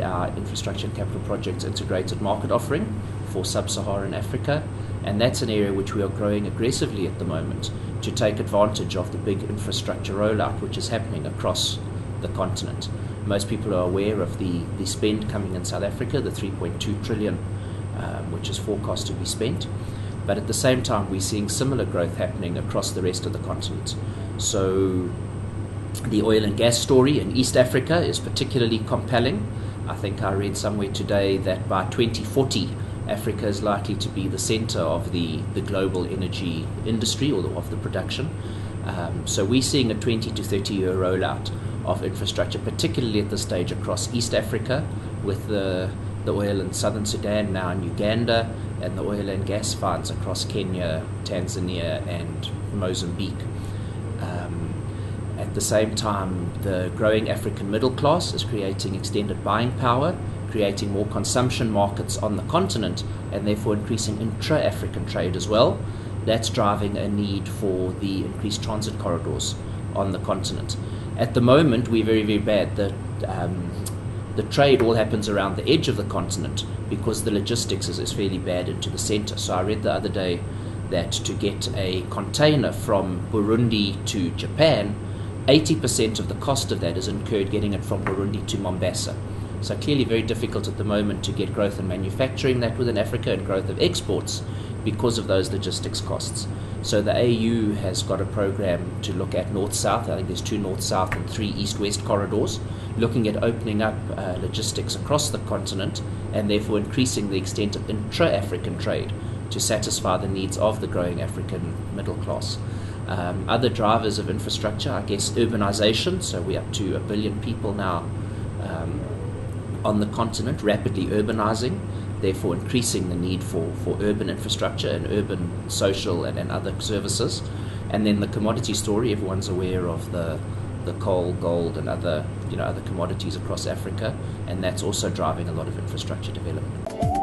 our infrastructure and capital projects integrated market offering for sub-Saharan Africa, and that's an area which we are growing aggressively at the moment to take advantage of the big infrastructure rollout which is happening across the continent. Most people are aware of the spend coming in South Africa, the 3.2 trillion which is forecast to be spent, but at the same time we're seeing similar growth happening across the rest of the continent. So the oil and gas story in East Africa is particularly compelling. I think I read somewhere today that by 2040 Africa is likely to be the center of the global energy industry, or of the production. So we're seeing a 20 to 30 year rollout of infrastructure, particularly at this stage across East Africa, with the oil in southern Sudan, now in Uganda, and the oil and gas finds across Kenya, Tanzania and Mozambique. At the same time, the growing African middle class is creating extended buying power, creating more consumption markets on the continent, and therefore increasing intra-African trade as well. That's driving a need for the increased transit corridors on the continent. At the moment, we're very, very bad. The trade all happens around the edge of the continent because the logistics is fairly bad into the center. So I read the other day that to get a container from Burundi to Japan, 80% of the cost of that is incurred getting it from Burundi to Mombasa. So clearly very difficult at the moment to get growth in manufacturing that within Africa and growth of exports because of those logistics costs. So the AU has got a program to look at north-south. I think there's 2 north-south and 3 east-west corridors, looking at opening up logistics across the continent and therefore increasing the extent of intra-African trade to satisfy the needs of the growing African middle class. Other drivers of infrastructure, I guess urbanization. So we're up to 1 billion people now on the continent, rapidly urbanizing, therefore increasing the need for urban infrastructure and urban social and other services. And then the commodity story, everyone's aware of the coal, gold and other commodities across Africa, and that's also driving a lot of infrastructure development.